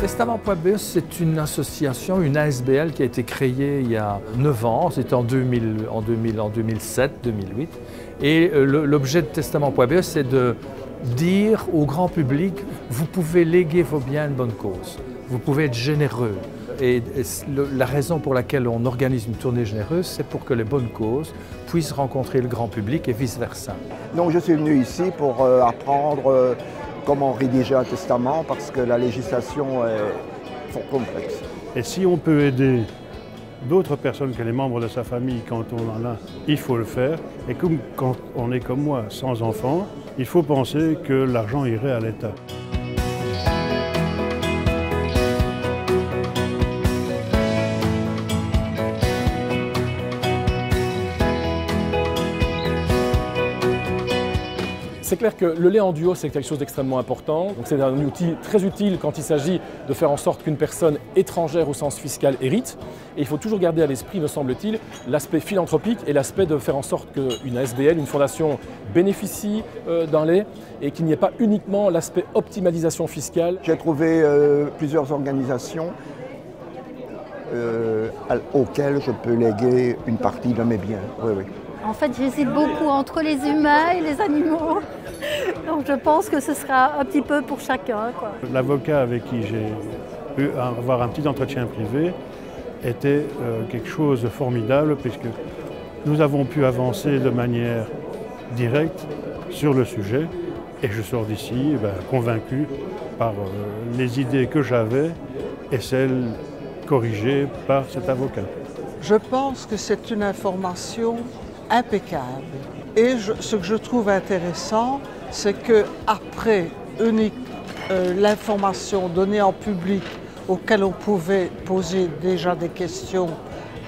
Testament.be, c'est une association, une ASBL qui a été créée il y a 9 ans, c'était en 2007, 2008. Et l'objet de Testament.be, c'est de dire au grand public, vous pouvez léguer vos biens à une bonne cause, vous pouvez être généreux. Et la raison pour laquelle on organise une tournée généreuse, c'est pour que les bonnes causes puissent rencontrer le grand public et vice-versa. Donc je suis venu ici pour apprendre comment rédiger un testament parce que la législation est fort complexe. Et si on peut aider d'autres personnes que les membres de sa famille quand on en a, il faut le faire. Et comme quand on est comme moi, sans enfants, il faut penser que l'argent irait à l'État. C'est clair que le lait en duo, c'est quelque chose d'extrêmement important. C'est un outil très utile quand il s'agit de faire en sorte qu'une personne étrangère au sens fiscal hérite. Et il faut toujours garder à l'esprit, me semble-t-il, l'aspect philanthropique et l'aspect de faire en sorte qu'une ASBL, une fondation, bénéficie d'un lait et qu'il n'y ait pas uniquement l'aspect optimalisation fiscale. J'ai trouvé plusieurs organisations auxquelles je peux léguer une partie de mes biens. Oui, oui. En fait, j'hésite beaucoup entre les humains et les animaux. Donc je pense que ce sera un petit peu pour chacun. L'avocat avec qui j'ai pu avoir un petit entretien privé était quelque chose de formidable puisque nous avons pu avancer de manière directe sur le sujet et je sors d'ici convaincu par les idées que j'avais et celles corrigées par cet avocat. Je pense que c'est une information impeccable. Et ce que je trouve intéressant, c'est qu'après l'information donnée en public auquel on pouvait poser déjà des questions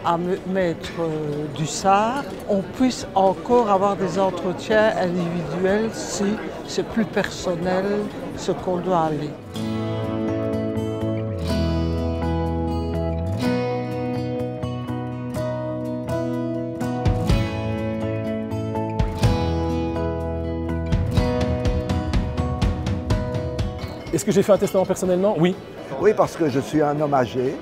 à Maître Dussart, on puisse encore avoir des entretiens individuels si c'est plus personnel ce qu'on doit aller. Est-ce que j'ai fait un testament personnellement? Oui. Oui, parce que je suis un homme âgé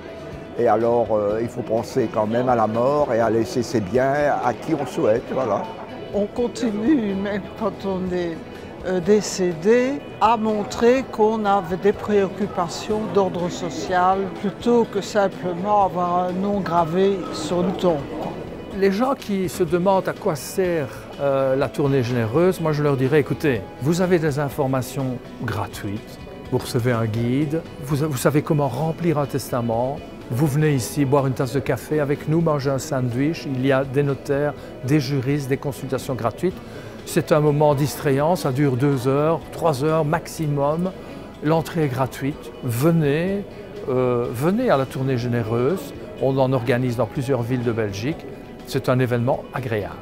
et alors il faut penser quand même à la mort et à laisser ses biens à qui on souhaite, voilà. On continue, même quand on est décédé, à montrer qu'on avait des préoccupations d'ordre social plutôt que simplement avoir un nom gravé sur le tombe. Les gens qui se demandent à quoi sert la tournée généreuse, moi je leur dirais, écoutez, vous avez des informations gratuites, vous recevez un guide, vous savez comment remplir un testament, vous venez ici boire une tasse de café avec nous, manger un sandwich, il y a des notaires, des juristes, des consultations gratuites. C'est un moment distrayant, ça dure 2 heures, 3 heures maximum. L'entrée est gratuite, venez à la tournée généreuse, on en organise dans plusieurs villes de Belgique. C'est un événement agréable.